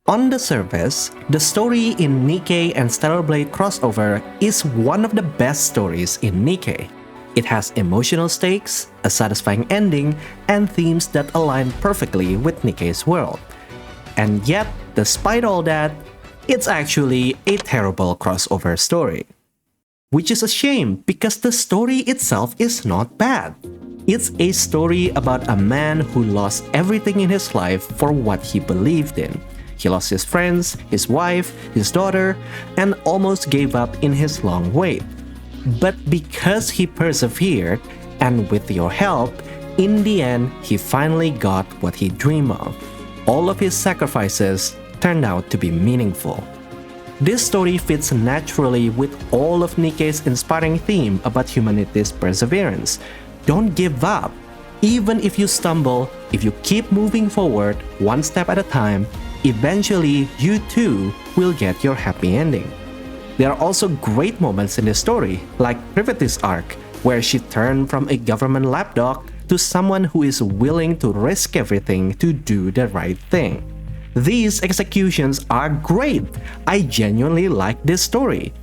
On the surface, the story in Nikke and Stellar Blade crossover is one of the best stories in Nikke. It has emotional stakes, a satisfying ending, and themes that align perfectly with Nikke's world. And yet, despite all that, it's actually a terrible crossover story. Which is a shame because the story itself is not bad. It's a story about a man who lost everything in his life for what he believed in. He lost his friends, his wife, his daughter, and almost gave up in his long wait. But because he persevered, and with your help, in the end, he finally got what he dreamed of. All of his sacrifices turned out to be meaningful. This story fits naturally with all of Nikke's inspiring theme about humanity's perseverance. Don't give up. Even if you stumble, if you keep moving forward one step at a time, eventually you too will get your happy ending. There are also great moments in the story, like Privati's arc, where she turned from a government lapdog to someone who is willing to risk everything to do the right thing. These executions are great. I genuinely like this story.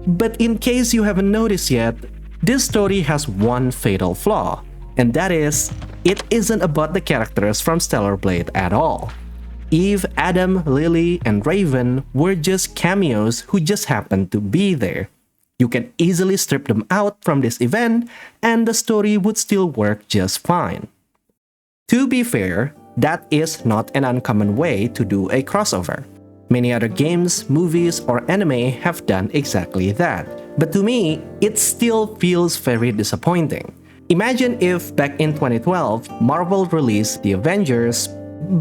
But in case you haven't noticed yet, this story has one fatal flaw, and that is, it isn't about the characters from Stellar Blade at all. Eve, Adam, Lily, and Raven were just cameos who just happened to be there. You can easily strip them out from this event, and the story would still work just fine. To be fair, that is not an uncommon way to do a crossover. Many other games, movies, or anime have done exactly that. But to me, it still feels very disappointing. Imagine if back in 2012, Marvel released The Avengers,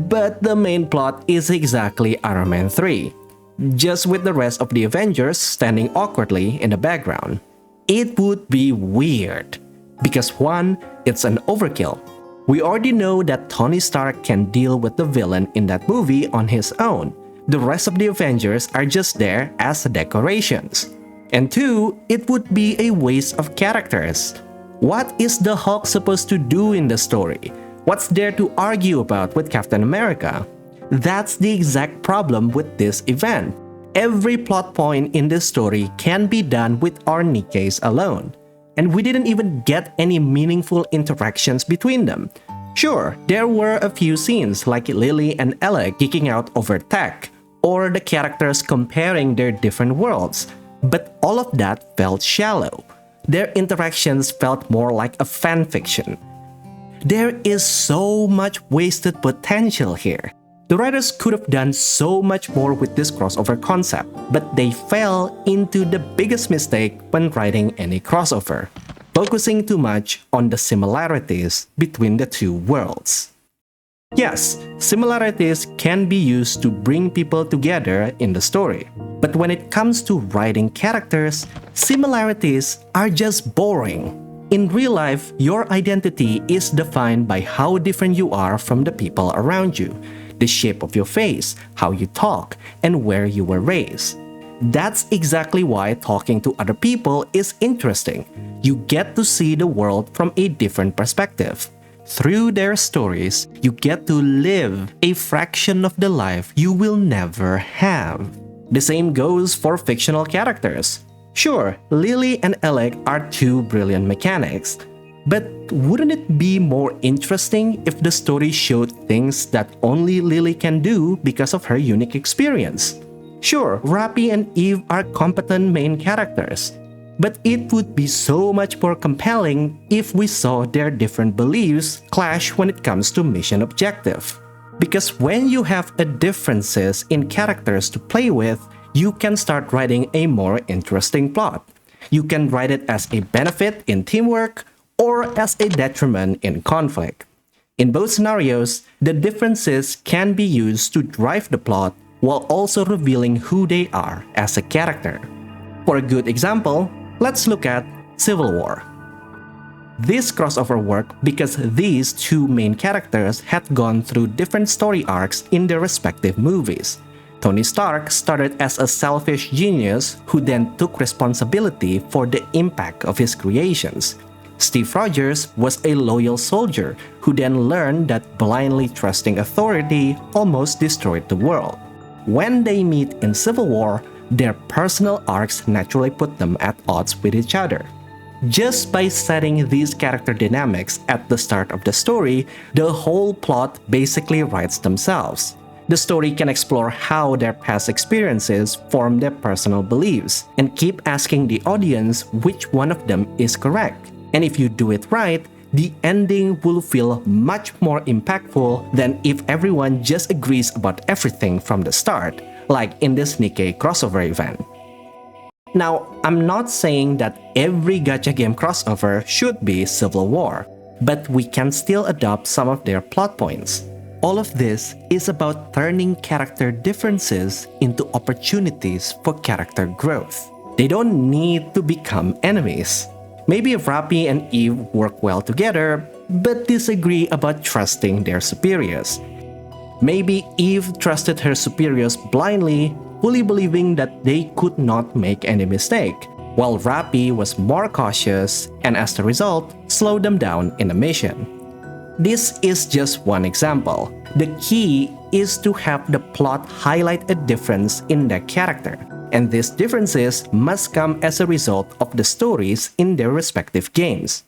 but the main plot is exactly Iron Man 3, just with the rest of the Avengers standing awkwardly in the background. It would be weird, because one, it's an overkill. We already know that Tony Stark can deal with the villain in that movie on his own. The rest of the Avengers are just there as decorations. And two, it would be a waste of characters. What is the Hulk supposed to do in the story? What's there to argue about with Captain America? That's the exact problem with this event. Every plot point in this story can be done with our Nikkes alone. And we didn't even get any meaningful interactions between them. Sure, there were a few scenes like Lily and Alec geeking out over tech, or the characters comparing their different worlds, but all of that felt shallow. Their interactions felt more like a fanfiction. There is so much wasted potential here. The writers could have done so much more with this crossover concept, but they fell into the biggest mistake when writing any crossover, focusing too much on the similarities between the two worlds. Yes, similarities can be used to bring people together in the story, but when it comes to writing characters, similarities are just boring. In real life, your identity is defined by how different you are from the people around you, the shape of your face, how you talk, and where you were raised. That's exactly why talking to other people is interesting. You get to see the world from a different perspective. Through their stories, you get to live a fraction of the life you will never have. The same goes for fictional characters. Sure, Lily and Alec are two brilliant mechanics, but wouldn't it be more interesting if the story showed things that only Lily can do because of her unique experience? Sure, Rappy and Eve are competent main characters, but it would be so much more compelling if we saw their different beliefs clash when it comes to mission objective. Because when you have differences in characters to play with, you can start writing a more interesting plot. You can write it as a benefit in teamwork or as a detriment in conflict. In both scenarios, the differences can be used to drive the plot while also revealing who they are as a character. For a good example, let's look at Civil War. This crossover worked because these two main characters had gone through different story arcs in their respective movies. Tony Stark started as a selfish genius who then took responsibility for the impact of his creations. Steve Rogers was a loyal soldier who then learned that blindly trusting authority almost destroyed the world. when they meet in Civil War, their personal arcs naturally put them at odds with each other. Just by setting these character dynamics at the start of the story, the whole plot basically writes themselves. The story can explore how their past experiences form their personal beliefs, and keep asking the audience which one of them is correct. And if you do it right, the ending will feel much more impactful than if everyone just agrees about everything from the start, like in this Nikke crossover event. Now, I'm not saying that every gacha game crossover should be Civil War, but we can still adopt some of their plot points. All of this is about turning character differences into opportunities for character growth. They don't need to become enemies. Maybe Rappi and Eve work well together, but disagree about trusting their superiors. Maybe Eve trusted her superiors blindly, fully believing that they could not make any mistake, while Rappi was more cautious and as a result, slowed them down in the mission. This is just one example. The key is to have the plot highlight a difference in their character, and these differences must come as a result of the stories in their respective games.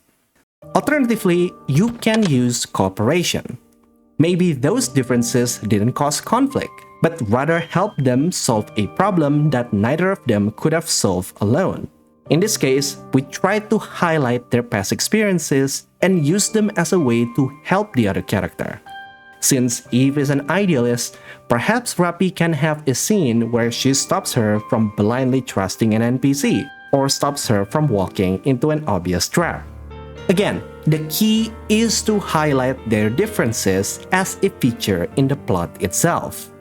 Alternatively, you can use cooperation. Maybe those differences didn't cause conflict, but rather help them solve a problem that neither of them could have solved alone. In this case, we try to highlight their past experiences and use them as a way to help the other character. Since Eve is an idealist, perhaps Rappi can have a scene where she stops her from blindly trusting an NPC, or stops her from walking into an obvious trap. Again, the key is to highlight their differences as a feature in the plot itself.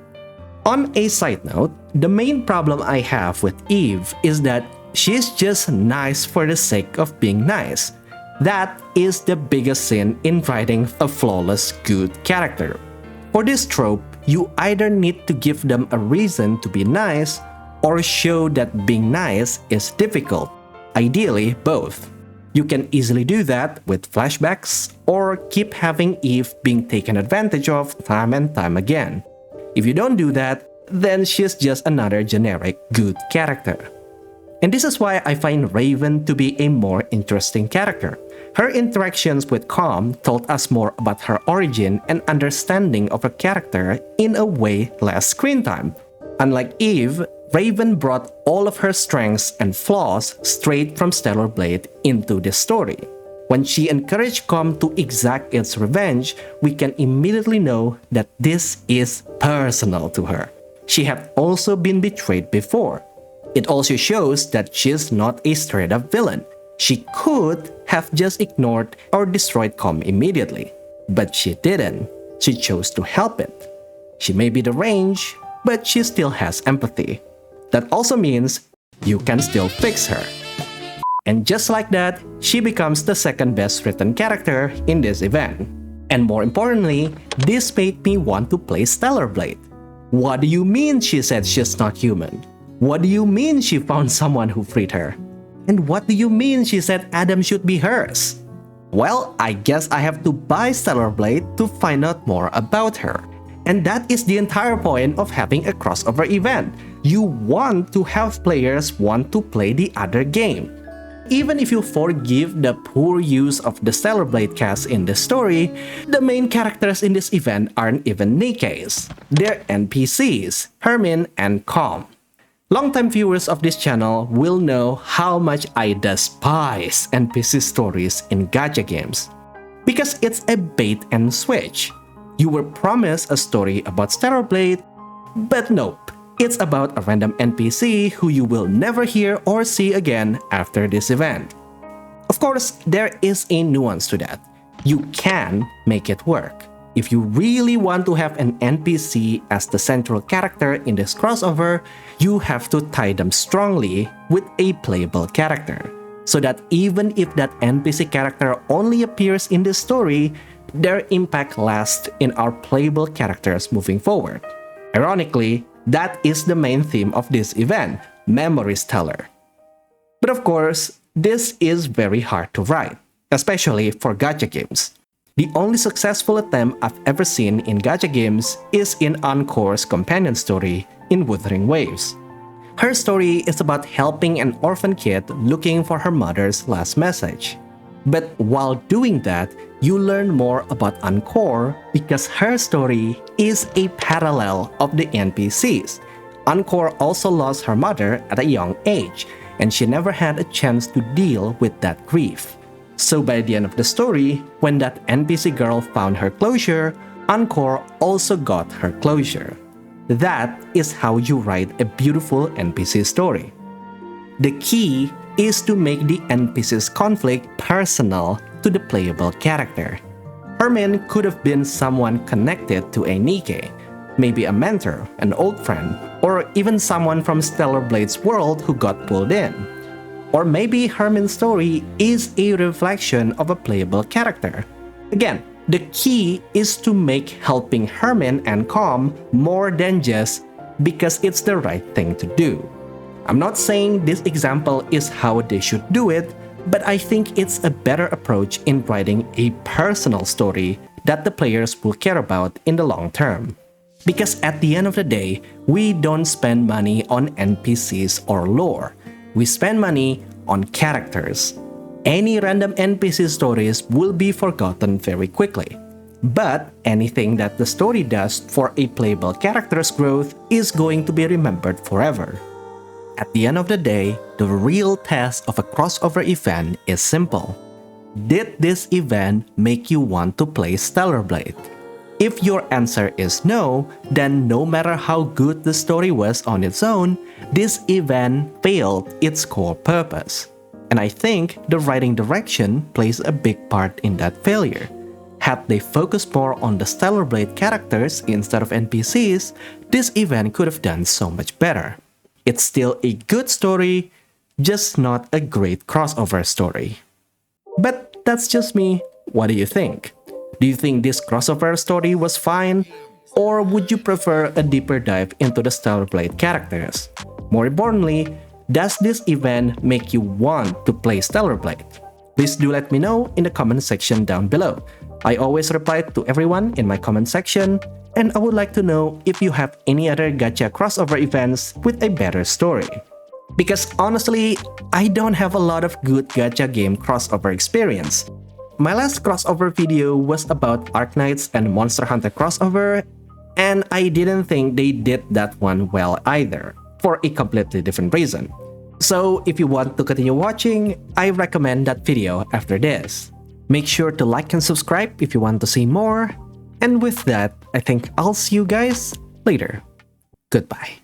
On a side note, the main problem I have with Eve is that she's just nice for the sake of being nice. That is the biggest sin in writing a flawless good character. For this trope, you either need to give them a reason to be nice, or show that being nice is difficult. Ideally, both. You can easily do that with flashbacks, or keep having Eve being taken advantage of time and time again. If you don't do that, then she's just another generic good character. And this is why I find Raven to be a more interesting character. Her interactions with Calm told us more about her origin and understanding of her character in a way less screen time. Unlike Eve, Raven brought all of her strengths and flaws straight from Stellar Blade into the story. When she encouraged Calm to exact its revenge, we can immediately know that this is personal to her. She had also been betrayed before. It also shows that she's not a straight-up villain. She could have just ignored or destroyed Calm immediately, but she didn't. She chose to help it. She may be deranged, but she still has empathy. That also means you can still fix her. And just like that, she becomes the second best written character in this event. And more importantly, this made me want to play Stellar Blade. What do you mean she said she's not human? What do you mean she found someone who freed her? And what do you mean she said Adam should be hers? Well, I guess I have to buy Stellar Blade to find out more about her. And that is the entire point of having a crossover event. You want to have players want to play the other game. Even if you forgive the poor use of the Stellar Blade cast in the story, the main characters in this event aren't even Nikke's. They're NPCs, Hermin and Calm. Longtime viewers of this channel will know how much I despise NPC stories in gacha games. Because it's a bait and switch. You were promised a story about Stellar Blade, but nope. It's about a random NPC who you will never hear or see again after this event. Of course, there is a nuance to that. You can make it work. If you really want to have an NPC as the central character in this crossover, you have to tie them strongly with a playable character. So that even if that NPC character only appears in the story, their impact lasts in our playable characters moving forward. Ironically, that is the main theme of this event, Memory Stellar. But of course, this is very hard to write, especially for gacha games. The only successful attempt I've ever seen in gacha games is in Encore's companion story, in Wuthering Waves. Her story is about helping an orphan kid looking for her mother's last message. But while doing that, you learn more about Encore because her story is a parallel of the NPCs. Encore also lost her mother at a young age, and she never had a chance to deal with that grief. So by the end of the story, when that NPC girl found her closure, Encore also got her closure. That is how you write a beautiful NPC story. The key is to make the NPC's conflict personal to the playable character. Hermin could have been someone connected to a Nikke, maybe a mentor, an old friend, or even someone from Stellar Blade's world who got pulled in. Or maybe Hermin's story is a reflection of a playable character. Again, the key is to make helping Hermin and Calm more than just because it's the right thing to do. I'm not saying this example is how they should do it, but I think it's a better approach in writing a personal story that the players will care about in the long term. Because at the end of the day, we don't spend money on NPCs or lore. We spend money on characters. Any random NPC stories will be forgotten very quickly. But anything that the story does for a playable character's growth is going to be remembered forever. At the end of the day, the real test of a crossover event is simple. Did this event make you want to play Stellar Blade? If your answer is no, then no matter how good the story was on its own, this event failed its core purpose. And I think the writing direction plays a big part in that failure. Had they focused more on the Stellar Blade characters instead of NPCs, this event could have done so much better. It's still a good story, just not a great crossover story. But that's just me. What do you think? Do you think this crossover story was fine? Or would you prefer a deeper dive into the Stellar Blade characters? More importantly, does this event make you want to play Stellar Blade? Please do let me know in the comment section down below. I always reply to everyone in my comment section, and I would like to know if you have any other gacha crossover events with a better story. Because honestly, I don't have a lot of good gacha game crossover experience. My last crossover video was about Arknights and Monster Hunter crossover, and I didn't think they did that one well either, for a completely different reason. So if you want to continue watching, I recommend that video after this. Make sure to like and subscribe if you want to see more. And with that, I think I'll see you guys later. Goodbye.